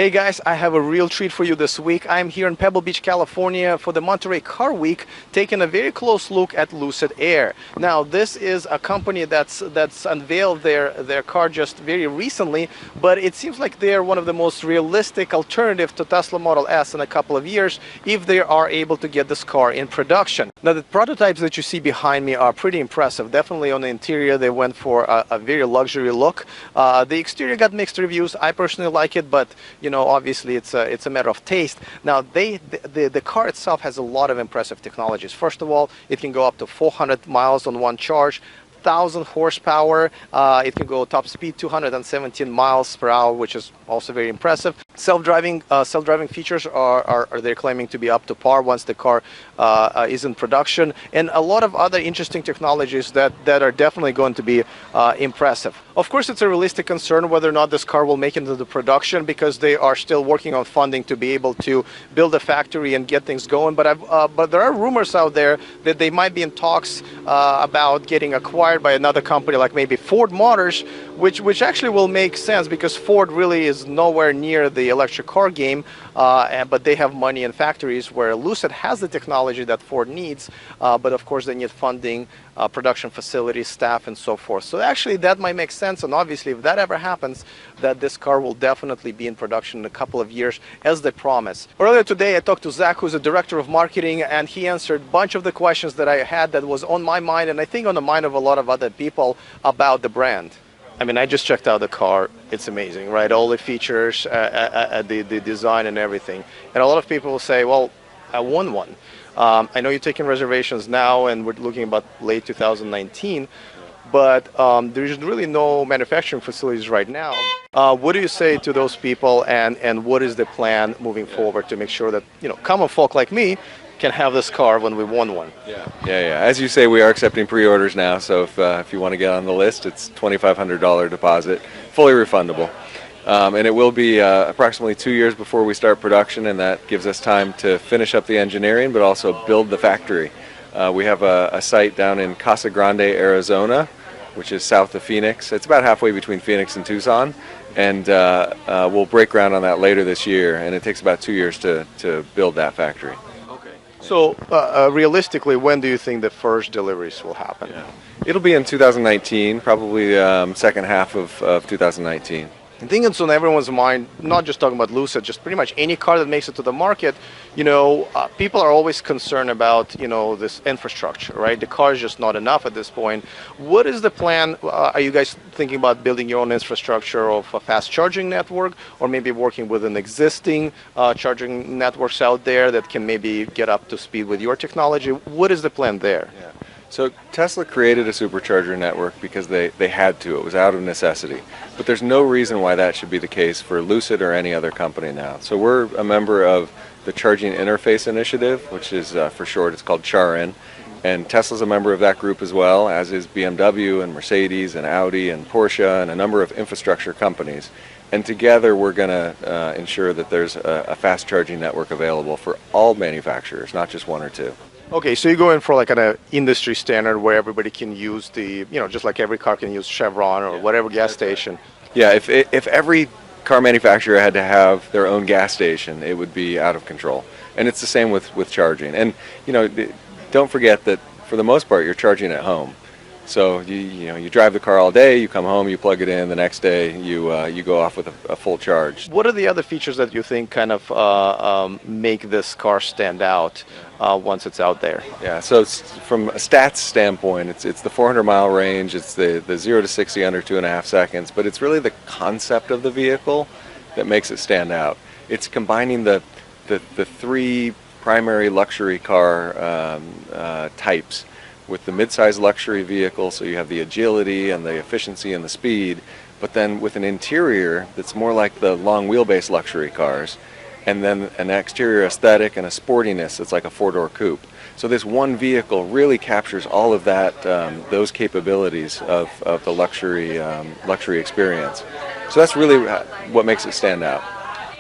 Hey guys, I have a real treat for you this week. I'm here in Pebble Beach, California for the Monterey Car Week, taking a very close look at Lucid Air. Now, this is a company that's unveiled their car just very recently, but it seems like they're one of the most realistic alternative to Tesla Model S in a couple of years if they are able to get this car in production. Now, the prototypes that you see behind me are pretty impressive. Definitely on the interior, they went for a very luxury look. The exterior got mixed reviews. I personally like it, but obviously it's a matter of taste. Now, the car itself has a lot of impressive technologies. First of all, it can go up to 400 miles on one charge. 1,000 horsepower. It can go top speed 217 miles per hour, which is also very impressive. Self-driving features are they're claiming to be up to par once the car is in production, and a lot of other interesting technologies that are definitely going to be impressive. Of course, it's a realistic concern whether or not this car will make it into the production, because they are still working on funding to be able to build a factory and get things going. But there are rumors out there that they might be in talks about getting acquired by another company, like maybe Ford Motors, which actually will make sense because Ford really is nowhere near the electric car game, but they have money in factories, where Lucid has the technology that Ford needs, but of course they need funding, production facilities, staff, and so forth. So actually that might make sense, and obviously if that ever happens, that this car will definitely be in production in a couple of years, as they promise. Earlier today I talked to Zach, who's the director of marketing, and he answered a bunch of the questions that I had that was on my mind, and I think on the mind of a lot of other people about the brand. I mean, I just checked out the car. It's amazing, right? All the features, the design and everything. And a lot of people will say, well, I want one. I know you're taking reservations now, and we're looking about late 2019, but there's really no manufacturing facilities right now. What do you say to those people, and what is the plan moving forward to make sure that, common folk like me can have this car when we want one? Yeah. As you say, we are accepting pre-orders now, so if you want to get on the list, it's $2,500 deposit, fully refundable. And it will be approximately 2 years before we start production, and that gives us time to finish up the engineering, but also build the factory. We have a site down in Casa Grande, Arizona, which is south of Phoenix. It's about halfway between Phoenix and Tucson, and we'll break ground on that later this year, and it takes about 2 years to build that factory. So realistically, when do you think the first deliveries will happen? Yeah. It'll be in 2019, probably second half of 2019. I think it's on everyone's mind, not just talking about Lucid, just pretty much any car that makes it to the market. People are always concerned about, this infrastructure, right? The car is just not enough at this point. What is the plan? Are you guys thinking about building your own infrastructure of a fast charging network, or maybe working with an existing charging networks out there that can maybe get up to speed with your technology? What is the plan there? Yeah. So Tesla created a supercharger network because they had to. It was out of necessity. But there's no reason why that should be the case for Lucid or any other company now. So we're a member of the Charging Interface Initiative, which is for short, it's called CharIN. And Tesla's a member of that group as well, as is BMW and Mercedes and Audi and Porsche and a number of infrastructure companies. And together we're going to ensure that there's a fast charging network available for all manufacturers, not just one or two. Okay, so you go in for like an industry standard where everybody can use the, just like every car can use Chevron or whatever gas station. Yeah, if every car manufacturer had to have their own gas station, it would be out of control. And it's the same with charging. And, don't forget that for the most part, you're charging at home. So you drive the car all day, you come home, you plug it in, the next day you go off with a full charge. What are the other features that you think kind of make this car stand out once it's out there? Yeah, so from a stats standpoint, it's the 400-mile range, it's the 0 to 60 under 2.5 seconds, but it's really the concept of the vehicle that makes it stand out. It's combining the three primary luxury car types with the mid-size luxury vehicle, so you have the agility and the efficiency and the speed, but then with an interior that's more like the long wheelbase luxury cars, and then an exterior aesthetic and a sportiness that's like a four-door coupe. So this one vehicle really captures all of that, those capabilities of the luxury experience. So that's really what makes it stand out.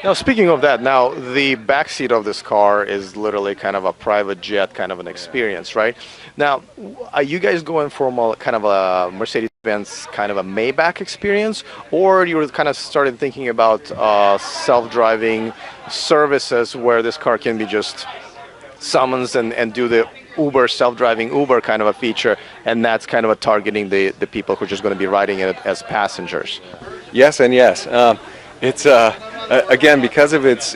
Now, speaking of that, now the back seat of this car is literally kind of a private jet kind of an experience, right? Now, are you guys going for more kind of a Mercedes-Benz kind of a Maybach experience, or you were kind of started thinking about self-driving services where this car can be just summons and do the Uber, self-driving Uber kind of a feature, and that's kind of a targeting the people who are just going to be riding it as passengers? Yes and yes. It's again, because of its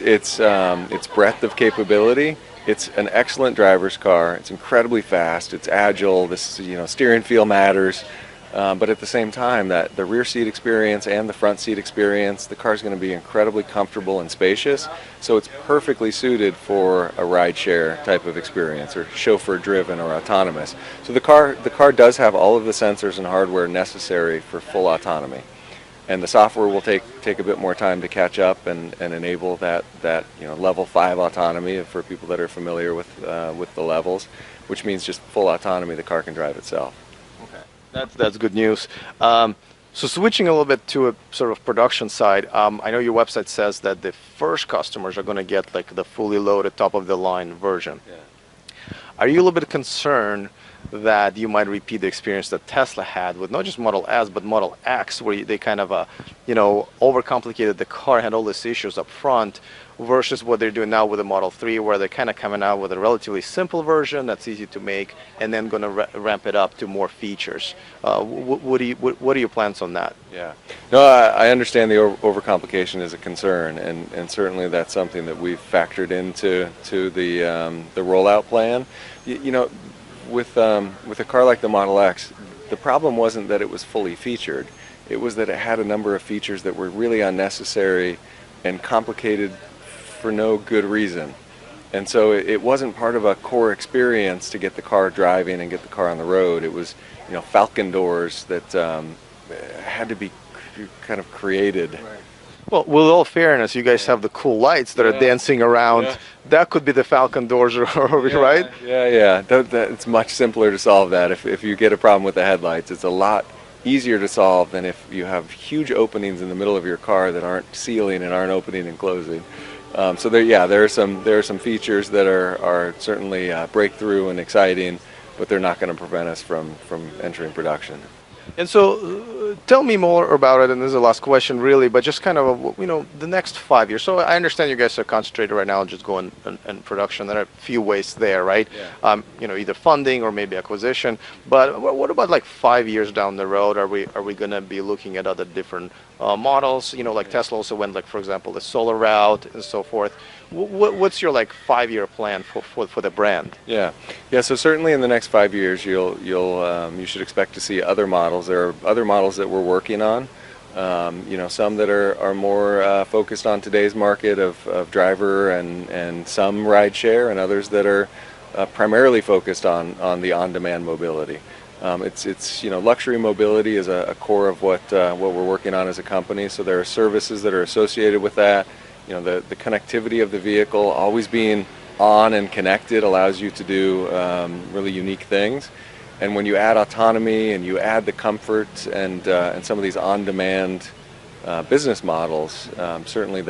breadth of capability. It's an excellent driver's car. It's incredibly fast. It's agile. This, steering feel matters. But at the same time, that the rear seat experience and the front seat experience, the car is going to be incredibly comfortable and spacious. So it's perfectly suited for a ride-share type of experience, or chauffeur-driven or autonomous. So the car does have all of the sensors and hardware necessary for full autonomy. And the software will take a bit more time to catch up and enable that level 5 autonomy for people that are familiar with the levels, which means just full autonomy. The car can drive itself. Okay, that's good news. So switching a little bit to a sort of production side, I know your website says that the first customers are going to get like the fully loaded top of the line version. Yeah. Are you a little bit concerned that you might repeat the experience that Tesla had with not just Model S but Model X, where they kind of overcomplicated the car, had all these issues up front, versus what they're doing now with the Model 3, where they're kind of coming out with a relatively simple version that's easy to make, and then going to ramp it up to more features. What are your plans on that? Yeah, no, I understand the overcomplication is a concern, and certainly that's something that we've factored into the rollout plan. With a car like the Model X, the problem wasn't that it was fully featured. It was that it had a number of features that were really unnecessary and complicated for no good reason. And so it wasn't part of a core experience to get the car driving and get the car on the road. It was, Falcon doors that had to be kind of created. Right. Well, with all fairness, you guys have the cool lights that are dancing around. Yeah. That could be the Falcon doors, right? Yeah. It's much simpler to solve that. If you get a problem with the headlights, it's a lot easier to solve than if you have huge openings in the middle of your car that aren't sealing and aren't opening and closing. So there are some features that are certainly breakthrough and exciting, but they're not going to prevent us from entering production. And so tell me more about it, and this is the last question really, but just kind of, the next 5 years. So I understand you guys are concentrated right now on just going in production. There are a few ways there, right? Yeah. Either funding or maybe acquisition. But what about like 5 years down the road? Are we going to be looking at other different models? Like Tesla also went, like, for example, the solar route and so forth. What's your 5-year plan for the brand? Yeah. So certainly in the next 5 years, you should expect to see other models. There are other models that we're working on. Some that are more focused on today's market of driver and some ride share, and others that are primarily focused on the on-demand mobility. It's luxury mobility is a core of what we're working on as a company. So there are services that are associated with that. The connectivity of the vehicle, always being on and connected, allows you to do really unique things. And when you add autonomy and you add the comfort and some of these on-demand business models, certainly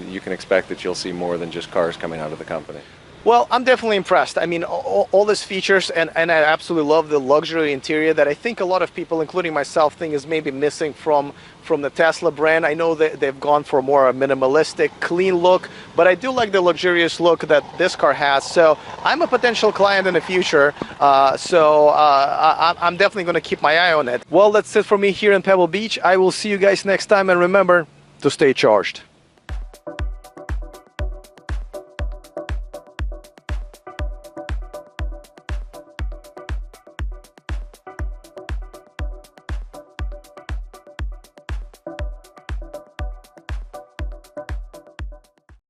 you can expect that you'll see more than just cars coming out of the company. Well, I'm definitely impressed. I mean, all these features, and I absolutely love the luxury interior that I think a lot of people, including myself, think is maybe missing from the Tesla brand. I know that they've gone for more a minimalistic, clean look, but I do like the luxurious look that this car has. So I'm a potential client in the future, I'm definitely going to keep my eye on it. Well, that's it for me here in Pebble Beach. I will see you guys next time, and remember to stay charged.